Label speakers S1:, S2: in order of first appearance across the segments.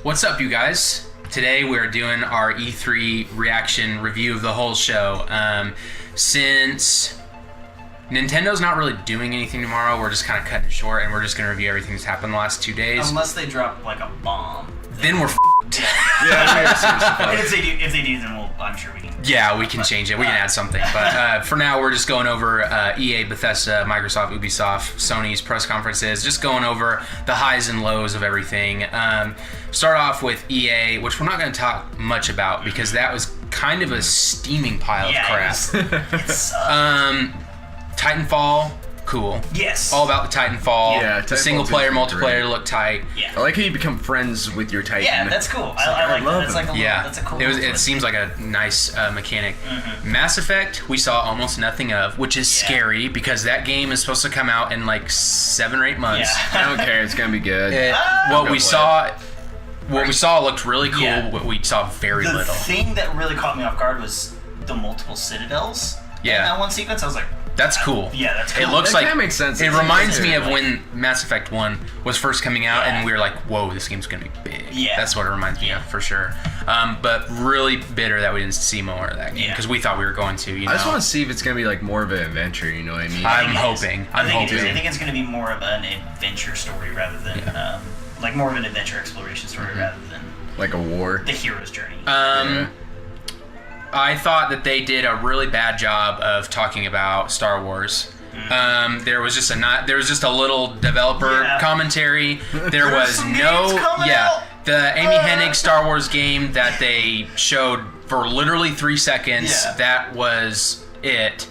S1: What's up, you guys? Today we're doing our E3 reaction review of the whole show. Since Nintendo's not really doing anything tomorrow, we're just kind of cutting it short, and we're just going to review everything that's happened the last 2 days.
S2: Unless they drop like a bomb.
S1: Then we're f***ed.
S2: If they do, then I'm sure we can.
S1: Yeah, we can change it. We can add something. But for now, we're just going over EA, Bethesda, Microsoft, Ubisoft, Sony's press conferences, just going over the highs and lows of everything. Start off with EA, which we're not going to talk much about because that was kind of a steaming pile of crap.
S2: It's
S1: Titanfall, cool.
S2: Yes.
S1: All about the Titanfall.
S3: Yeah,
S1: the single player, multiplayer looked tight.
S2: Yeah.
S3: I like how you become friends with your Titan.
S2: Yeah, that's cool. I like that. It's like a little, that's a cool.
S1: It seems like a nice mechanic. Mass Effect, we saw almost nothing of, which is scary because that game is supposed to come out in like 7 or 8 months.
S2: Yeah.
S3: I don't care. It's gonna be good.
S1: What we saw looked really cool.
S2: Yeah.
S1: What we saw very
S2: The
S1: little.
S2: thing that really caught me off guard was the multiple citadels.
S1: Yeah.
S2: In that one sequence, I was like,
S1: that's cool.
S2: Yeah, that's cool.
S1: It looks
S3: that
S1: like
S3: makes sense.
S1: It reminds me of when Mass Effect 1 was first coming out, and we were like, "Whoa, this game's gonna be big."
S2: Yeah,
S1: that's what it reminds me of for sure. But really bitter that we didn't see more of that game because we thought we were going to.
S3: I just want to see if it's gonna be like more of an adventure. You know what I mean?
S1: I'm hoping.
S2: I think it's gonna be more of an adventure story rather than like more of an adventure exploration story rather than
S3: like a war.
S2: The hero's journey.
S1: I thought that they did a really bad job of talking about Star Wars. There was just a little developer commentary. There was the Amy Hennig Star Wars game that they showed for literally 3 seconds.
S2: Yeah.
S1: That was it,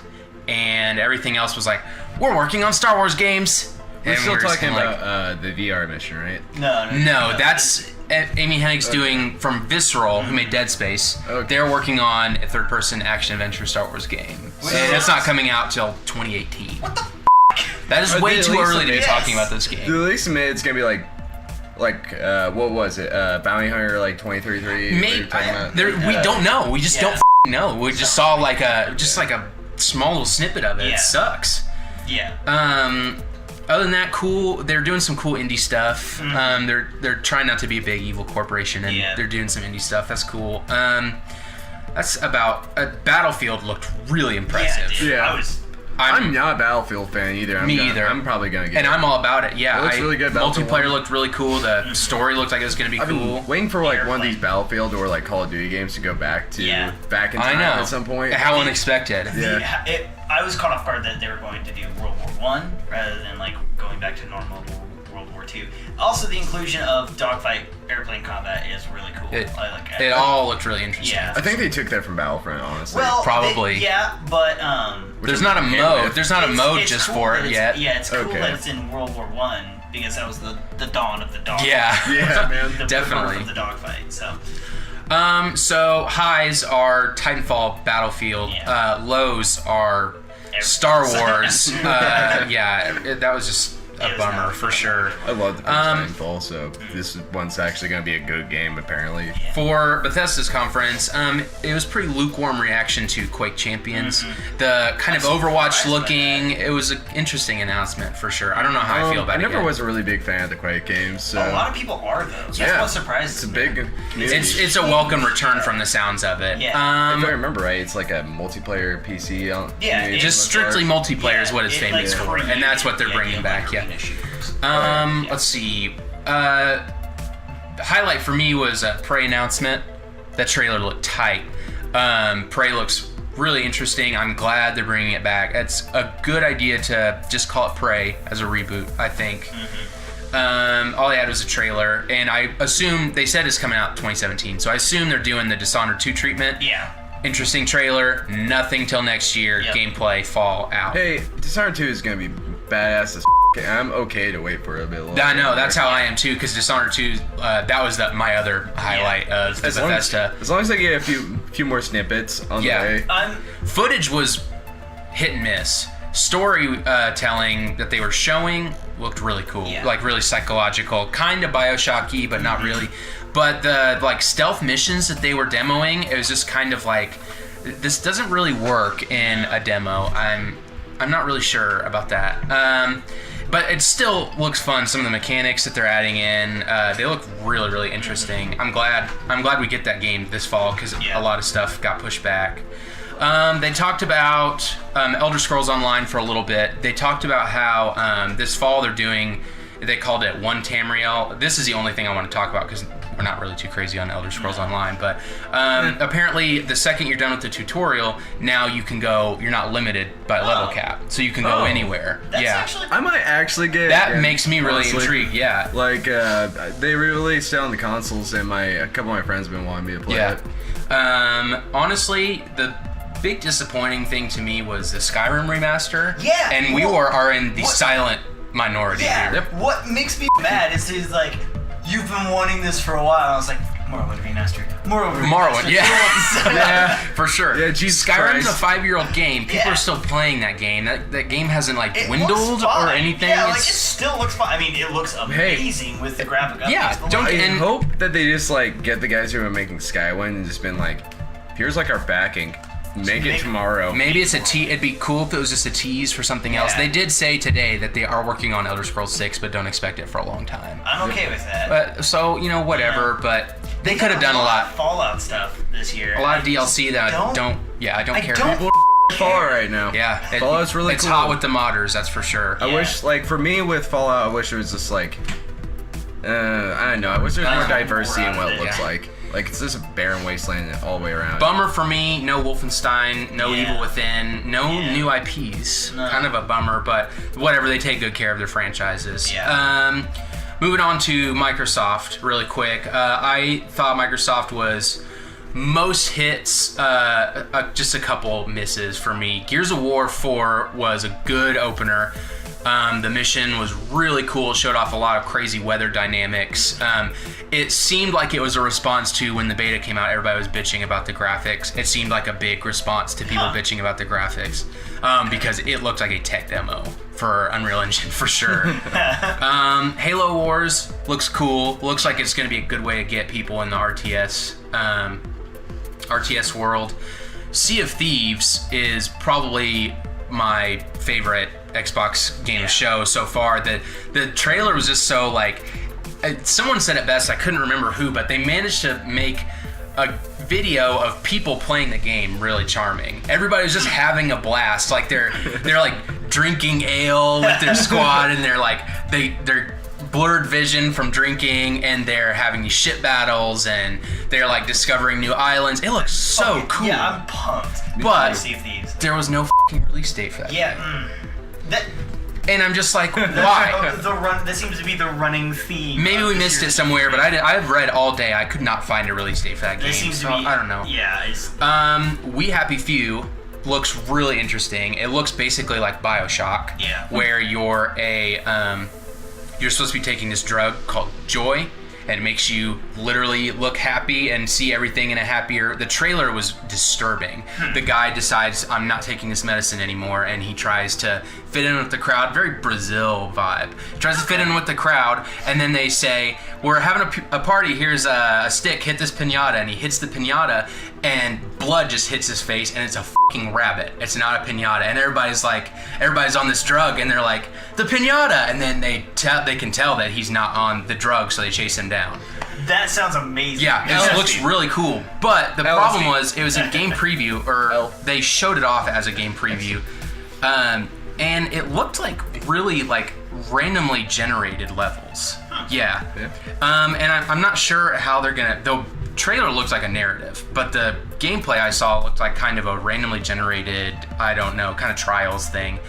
S1: and everything else was like, we're working on Star Wars games.
S3: We're still talking
S1: about
S3: the VR mission, right?
S1: No, that's Amy Hennig's doing from Visceral, who made Dead Space.
S3: Okay.
S1: They're working on a third-person action-adventure Star Wars game. And it's not coming out till 2018. What the f***? That is way too early to be talking about this game.
S3: They at least admit it's gonna be like what was it? Bounty Hunter like 2033?
S1: Maybe we don't know. We just don't know. We just saw like a small little snippet of it.
S2: Yeah.
S1: It sucks.
S2: Yeah.
S1: Other than that, cool. They're doing some cool indie stuff. They're trying not to be a big evil corporation, and they're doing some indie stuff. That's cool. That's about Battlefield looked really impressive.
S3: Yeah. I'm not a Battlefield fan either.
S1: Either.
S3: I'm probably gonna get
S1: it. And I'm all about it. Yeah,
S3: it looks really good.
S1: Multiplayer looked really cool. The story looked like it was gonna be cool.
S3: Been waiting for like one of these Battlefield or like Call of Duty games to go back in time at some point.
S1: How unexpected.
S2: I was caught off guard that they were going to do World War I rather than like going back to normal World War II. Also, the inclusion of dogfight airplane combat is really cool. I like it.
S1: It all looked really interesting.
S2: Yeah.
S3: I think they took that from Battlefront, honestly.
S2: Well,
S1: probably.
S2: But
S1: there's not a mode. There's not a mode just
S2: cool
S1: for it yet.
S2: Yeah, it's cool that it's in World War I because that was the dawn of the dogfight.
S1: Yeah,
S3: man,
S2: definitely. The dogfight. So.
S1: So highs are Titanfall, Battlefield. Lows are Star Wars. That was just a bummer for sure.
S3: I love the Titanfall, so this one's actually going to be a good game, apparently.
S1: For Bethesda's conference, it was pretty lukewarm reaction to Quake Champions. The kind of Overwatch looking, it was an interesting announcement for sure. I don't know how I feel about it.
S3: I never was a really big fan of the Quake games. So.
S2: A lot of people are, though. That's what surprises me.
S3: It's a big community.
S1: It's a welcome return from the sounds of it.
S2: Yeah.
S3: If I rember right, it's like a multiplayer PC.
S1: Just strictly multiplayer is what it's famous for, and that's what they're bringing back. Let's see. Highlight for me was a Prey announcement. That trailer looked tight. Prey looks really interesting. I'm glad they're bringing it back. It's a good idea to just call it Prey as a reboot, I think. All they had was a trailer, and I assume they said it's coming out 2017, so I assume they're doing the Dishonored 2 treatment.
S2: Yeah.
S1: Interesting trailer. Nothing till next year. Gameplay fall out.
S3: Hey, Dishonored 2 is gonna be badass as I'm okay to wait for a bit longer.
S1: I know, that's how I am too, because Dishonored 2, that was my other highlight of Bethesda.
S3: As long as they get a few more snippets on the way.
S1: Footage was hit and miss. Storytelling that they were showing looked really cool. Like really psychological, kind of Bioshock-y, but not really. But the like stealth missions that they were demoing, it was just kind of like, this doesn't really work in a demo. I'm not really sure about that. but it still looks fun. Some of the mechanics that they're adding in, they look really, really interesting. I'm glad we get that game this fall because a lot of stuff got pushed back. They talked about Elder Scrolls Online for a little bit. They talked about how this fall they're doing, they called it One Tamriel. This is the only thing I want to talk about because we're not really too crazy on Elder Scrolls Online. But apparently the second you're done with the tutorial, now you can go, you're not limited by level cap. So you can go anywhere.
S2: That's actually...
S3: I might actually get
S1: that
S3: it.
S1: makes me really intrigued, Like,
S3: they released it on the consoles, and a couple of my friends have been wanting me to play it.
S1: Honestly, the big disappointing thing to me was the Skyrim remaster.
S2: Yeah.
S1: And we are in the silent minority here.
S2: Yep. What makes me mad is he's like, you've been wanting this for a while. I was like, Morrowind remastered.
S1: Morrowind, yeah, for sure.
S3: Yeah, Jesus
S1: Skyrim's
S3: Christ.
S1: a 5-year-old game. People are still playing that game. That game hasn't dwindled or anything.
S2: Yeah, it still looks fine. I mean, it looks amazing with the graphic updates.
S1: Yeah,
S2: but
S1: don't
S3: I
S1: and
S3: hope that they just get the guys who are making Skywind and just been here's our backing. Make it tomorrow.
S1: Maybe it's it'd be cool if it was just a tease for something else. They did say today that they are working on Elder Scrolls 6, but don't expect it for a long time.
S2: I'm okay with that.
S1: But so whatever. But they could have done a lot
S2: of Fallout stuff this year.
S1: A lot of DLC that I don't care.
S3: People are Fallout right now.
S1: Yeah,
S3: Fallout's really
S1: it's
S3: cool.
S1: hot with the modders, that's for sure.
S3: I wish, for me with Fallout, I wish it was just I don't know. I wish there was more diversity in what it looks like. It's just a barren wasteland all the way around.
S1: Bummer for me, no Wolfenstein, no Evil Within, no new IPs. No. Kind of a bummer, but whatever, they take good care of their franchises.
S2: Yeah.
S1: Moving on to Microsoft really quick. I thought Microsoft was most hits, just a couple misses for me. Gears of War 4 was a good opener. The mission was really cool. It showed off a lot of crazy weather dynamics. It seemed like it was a response to when the beta came out, everybody was bitching about the graphics. It seemed like a big response to people bitching about the graphics because it looked like a tech demo for Unreal Engine for sure. Halo Wars looks cool. Looks like it's going to be a good way to get people in the RTS world. Sea of Thieves is probably my favorite Xbox game show so far. The trailer was just so someone said it best, I couldn't remember who, but they managed to make a video of people playing the game really charming. Everybody was just having a blast. They're drinking ale with their squad, and they're blurred vision from drinking, and they're having these ship battles, and they're discovering new islands. It looks so cool.
S2: Yeah, I'm pumped.
S1: But
S2: Sea of Thieves.
S1: there was no fucking release date for that.
S2: Yeah.
S1: And I'm just why?
S2: That seems to be the running theme.
S1: Maybe we missed it somewhere, but I've read all day. I could not find a release date for that game.
S2: It seems
S1: so
S2: to be.
S1: I don't know.
S2: Yeah. It's...
S1: We Happy Few looks really interesting. It looks basically like BioShock.
S2: Yeah.
S1: Where you're you're supposed to be taking this drug called Joy, and it makes you literally look happy and see everything in a happier... The trailer was disturbing. The guy decides, I'm not taking this medicine anymore, and he tries to fit in with the crowd. Very Brazil vibe. Tries to fit in with the crowd, and then they say, we're having a party, here's a stick, hit this piñata, and he hits the piñata, and blood just hits his face, and it's a fucking rabbit. It's not a piñata, and everybody's on this drug, and they're like, the piñata, and then they can tell that he's not on the drug, so they chase him down.
S2: That sounds amazing.
S1: Yeah, it looks really cool. But the problem was, it was in game preview, or they showed it off as a game preview, and it looked really randomly generated levels. Yeah. And I'm not sure how they're gonna... The trailer looks like a narrative, but the gameplay I saw looked like kind of a randomly generated, I don't know, kind of trials thing.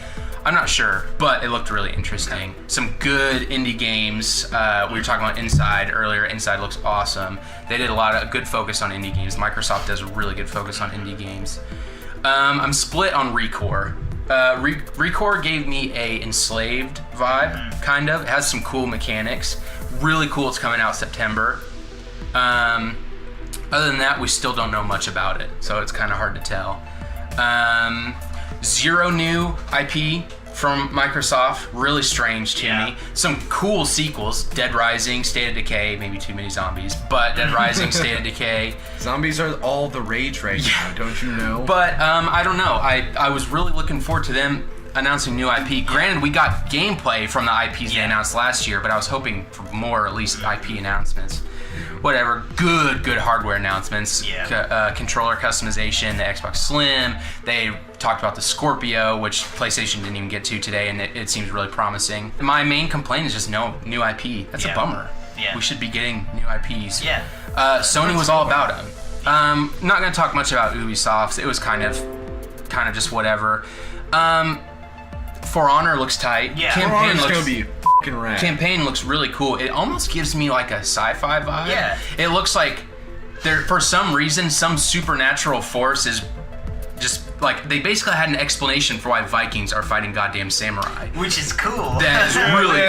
S1: I'm not sure, but it looked really interesting. Some good indie games. We were talking about Inside earlier. Inside looks awesome. They did a lot of good focus on indie games. Microsoft does a really good focus on indie games. I'm split on Recore. Recore gave me a Enslaved vibe, kind of. It has some cool mechanics. Really cool. It's coming out September. Other than that, we still don't know much about it, so it's kind of hard to tell. Zero new IP from Microsoft. Really strange to me. Some cool sequels. Dead Rising, State of Decay, maybe too many zombies, but Dead Rising, State of Decay.
S3: Zombies are all the rage right now, don't you know?
S1: But I don't know. I was really looking forward to them. announcing new IP. Granted, we got gameplay from the IPs they announced last year, but I was hoping for more, at least IP announcements. Whatever, good hardware announcements. Controller customization, the Xbox Slim. They talked about the Scorpio, which PlayStation didn't even get to today, and it seems really promising. My main complaint is just no new IP. That's a bummer. We should be getting new IPs. Sony was all about them. Not going to talk much about Ubisoft. It was kind of just whatever. For Honor looks tight.
S3: Campaign looks gonna be fucking rad.
S1: Campaign looks really cool. It almost gives me like a sci-fi vibe. It looks like there, for some reason, some supernatural force is just like, they basically had an explanation for why Vikings are fighting goddamn samurai.
S2: Which is cool.
S1: That is really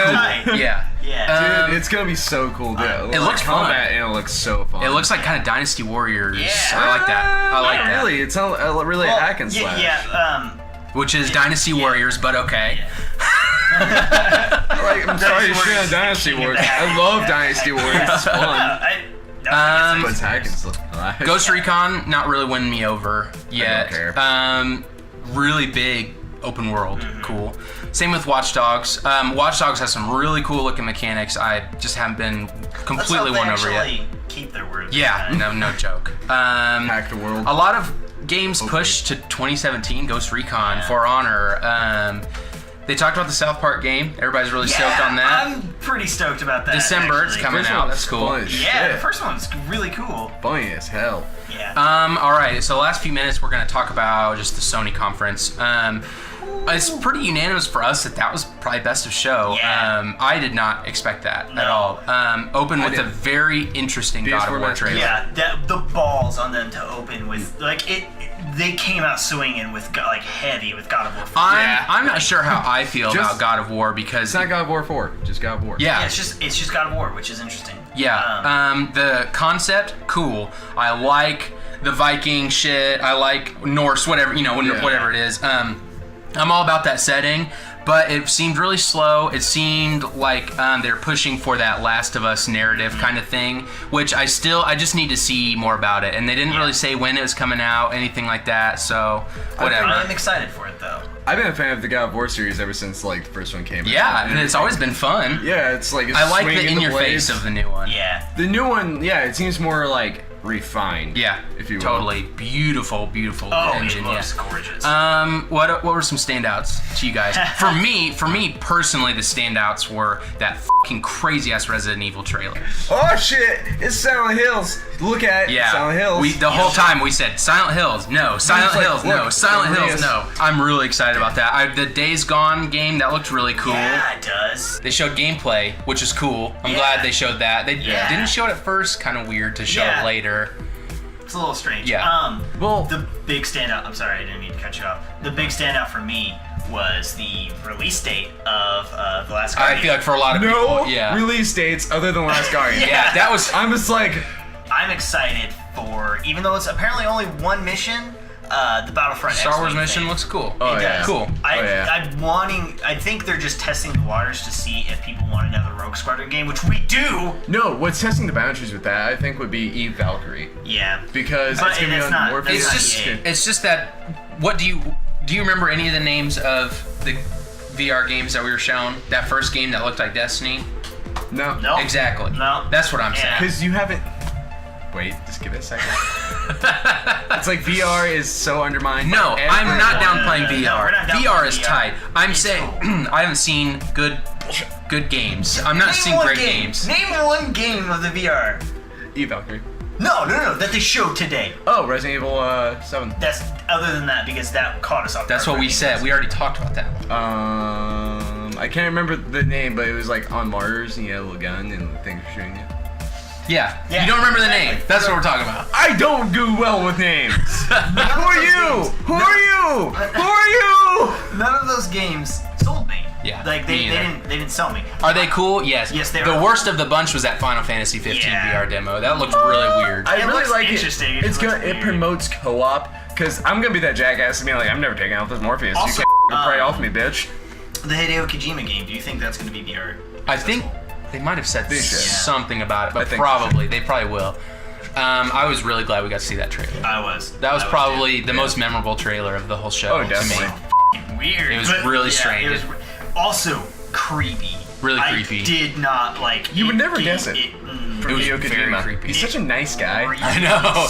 S1: cool.
S2: Yeah.
S3: Dude, it's gonna be so cool.
S1: It looks fun.
S3: Combat, and it looks so fun.
S1: It looks like kind of Dynasty Warriors. I like that. I like that.
S3: Really, it's really a hack and slash.
S1: Which is Dynasty Warriors, but okay.
S3: I'm sorry to shit on Dynasty Warriors. I love Dynasty Warriors. It's fun. But it's hack and slash.
S1: Ghost Recon, not really winning me over yet.
S3: I don't care.
S1: Really big open world, cool. Same with Watch Dogs. Watch Dogs has some really cool looking mechanics. I just haven't been completely won over yet.
S2: Keep their word.
S1: No joke.
S3: Hack the world.
S1: A lot of games pushed to 2017. Ghost Recon, For Honor. They talked about the South Park game. Everybody's really stoked on that.
S2: I'm pretty stoked about that.
S1: December, it's coming out. That's cool.
S2: The first one's really cool.
S3: Funny as hell.
S1: All right, so the last few minutes we're going to talk about just the Sony conference. It's pretty unanimous for us that was probably best of show. I did not expect that at all. Open with a very interesting God of War trailer.
S2: The balls on them to open with, like, they came out swinging with, like, heavy with God of War 4.
S1: I'm not sure how I feel about God of War, because
S3: it's not God of War 4, just God of War.
S2: It's just God of War, which is interesting.
S1: The concept, cool. I like the Viking shit. I like Norse, whatever, whatever it is. I'm all about that setting, but it seemed really slow. It seemed like they're pushing for that Last of Us narrative kind of thing, which I just need to see more about it. And they didn't really say when it was coming out, anything like that, so whatever.
S2: I'm excited for it, though.
S3: I've been a fan of the God of War series ever since, like, the first one came out.
S1: Yeah, and it's always been fun.
S3: It's like,
S1: I like the in-your-face of the new one.
S3: The new one, it seems more, like, refined. If you will.
S1: Totally. Beautiful engine.
S2: It looks gorgeous.
S1: What were some standouts to you guys? For me personally, the standouts were that fucking crazy ass Resident Evil trailer.
S3: Oh shit! It's Silent Hills. Look at it. Silent Hills.
S1: The whole time we said Silent Hills, no. Silent Hills, no. Silent Hills, no. I'm really excited about that. The Days Gone game, that looked really cool.
S2: Yeah, it does.
S1: They showed gameplay, which is cool. I'm glad they showed that. They didn't show it at first. Kind of weird to show it later.
S2: It's a little strange. The big standout. I'm sorry, I didn't mean to cut you off. The big standout for me was the release date of The Last Guardian.
S1: I feel like for a lot of people,
S3: release dates other than Last Guardian.
S1: That was.
S3: I'm just like,
S2: I'm excited for, even though it's apparently only one mission. The Battlefront
S1: Star Wars
S2: X-Wing
S1: mission
S2: thing.
S1: looks cool.
S2: It does.
S1: Cool.
S2: I think they're just testing the waters to see if people want another Rogue Squadron game, which we do.
S3: No, what's testing the boundaries with that, I think, would be Eve Valkyrie. Because it's gonna be on more.
S1: It's just that. What do you remember any of the names of the VR games that we were shown? That first game that looked like Destiny.
S3: No.
S1: Exactly.
S2: No.
S1: That's what I'm saying.
S3: Because you haven't. Wait, just give it a second. It's like VR is so undermined.
S1: No, I'm not down playing VR.
S2: No, we're not down
S1: VR
S2: playing
S1: is
S2: VR.
S1: tight. I'm
S2: It's
S1: saying
S2: cool.
S1: I haven't seen good games. I'm not seeing great games.
S2: Name one game of the VR.
S3: Eve Valkyrie.
S2: No, that they showed today.
S3: Oh, Resident Evil 7.
S2: That's other than that, because that caught us off.
S1: That's what we said. We already talked about that one.
S3: I can't remember the name, but it was like on Mars, and you had a little gun and things were shooting you.
S1: Yeah. You don't remember the name. That's what we're talking about.
S3: I don't do well with names. Who are you? Who are you? Who are you?
S2: None of those games sold me.
S1: Yeah.
S2: Like they didn't sell me.
S1: Are they cool? Yes.
S2: Yes, they
S1: The
S2: are.
S1: worst of the bunch was that Final Fantasy 15 VR demo. That looked really weird.
S3: I
S2: It
S3: really
S2: looks
S3: like
S2: interesting.
S3: it.
S2: It
S3: It promotes co-op, because I'm gonna be that jackass and be like, I'm never taking out this Morpheus.
S2: Also,
S3: You can't pray off me, bitch.
S2: The Hideo Kojima game. Do you think that's going to be VR?
S1: I think they might have said
S3: should.
S1: something about it, but
S3: think
S1: they probably will. I was really glad we got to see that trailer.
S2: I was.
S1: That was probably the most memorable trailer of the whole show.
S3: Oh, definitely.
S1: To me.
S2: weird.
S1: It was
S2: but,
S1: really
S2: yeah,
S1: strange.
S2: It was also creepy.
S1: Really creepy.
S2: I did not like.
S3: You would never guess it.
S1: It was
S3: Hideo
S1: very
S3: Kojima.
S1: creepy.
S3: He's such a nice guy.
S1: I know.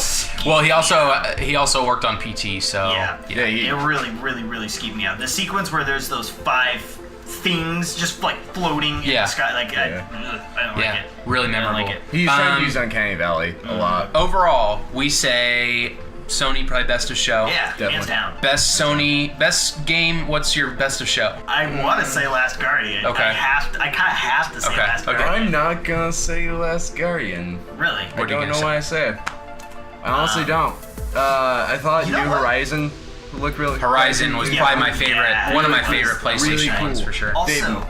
S1: Well, he also worked on PT, so
S2: Yeah,
S3: he-
S2: it really, really, really skeeved me out. The sequence where there's those 5 things just like floating in
S1: Yeah.
S2: the sky, like I don't like
S1: yeah,
S2: it.
S1: really
S2: I don't
S1: memorable.
S2: like it.
S3: He's trying to use Uncanny Valley a lot.
S1: Overall, we say Sony probably best of show.
S2: Yeah,
S3: Definitely.
S2: hands down.
S1: Best Sony, best game. What's your best of show?
S2: I want to say Last Guardian.
S1: Okay.
S2: I kind of have to say
S1: Okay,
S2: Last
S1: okay.
S2: Guardian.
S3: I'm not gonna say Last Guardian.
S2: Really?
S3: I
S1: What are you
S3: don't
S1: gonna
S3: know
S1: say?
S3: what I said. I honestly don't. I thought
S2: You
S3: New
S2: know what?
S3: Horizon looked really.
S1: Horizon was
S2: Yeah,
S1: probably my favorite,
S2: yeah,
S1: one of my
S2: it was
S1: favorite PlayStation
S3: really
S1: ones
S3: cool.
S1: for sure.
S2: Also,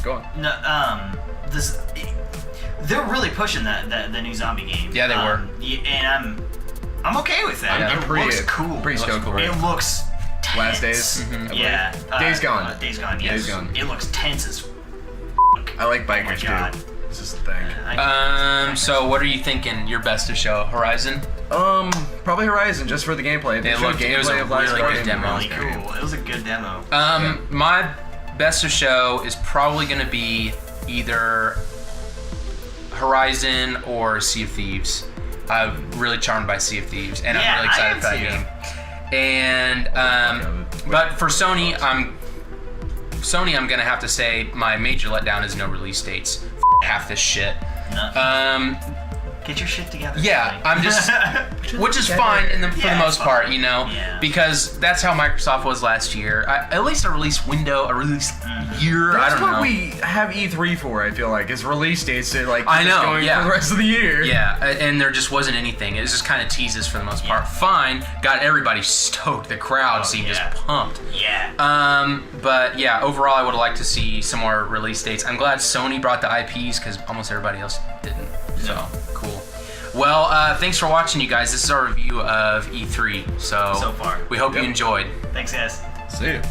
S3: Go on.
S2: no, this they're really pushing the new zombie game.
S1: Yeah, they were.
S2: And I'm okay with that.
S1: Yeah,
S2: it looks cool.
S3: Pretty stoked for it.
S2: It looks tense.
S3: Last Days.
S2: Yeah.
S3: Days Gone.
S2: Days Gone. Yes.
S3: Days Gone.
S2: It looks tense as.
S3: I like
S2: Oh my
S3: bikers
S2: God.
S3: too. This is the thing.
S1: So what are you thinking? Your best of show? Horizon?
S3: Probably Horizon just for the gameplay. They showed
S1: it was a
S3: gameplay of Last
S1: really good
S3: Guardian.
S1: demo.
S2: Really cool. It was a good demo.
S1: My best of show is probably going to be either Horizon or Sea of Thieves. I'm really charmed by Sea of Thieves, and
S2: Yeah,
S1: I'm really excited
S2: I
S1: for that
S2: am
S1: game. And but for Sony, I'm gonna have to say my major letdown is no release dates. Half this shit.
S2: No. Get your shit together.
S1: Yeah,
S2: Sony.
S1: I'm just, which is fine for the most part, you know,
S2: Yeah.
S1: because that's how Microsoft was last year. At least a release window, a release year. I
S3: That's
S1: don't
S3: what
S1: know.
S3: we have E3 for. I feel like is release dates to like
S1: I
S3: keep us
S1: know,
S3: going
S1: yeah.
S3: for the rest of the year.
S1: Yeah, and there just wasn't anything. It was just kind of teases for the most part. Fine, got everybody stoked. The crowd seemed just pumped.
S2: Yeah.
S1: But yeah, overall, I would like to see some more release dates. I'm glad Sony brought the IPs because almost everybody else didn't. So cool. Well, thanks for watching, you guys. This is our review of E3. So
S2: So far.
S1: we hope you enjoyed.
S2: Thanks, guys.
S3: See ya.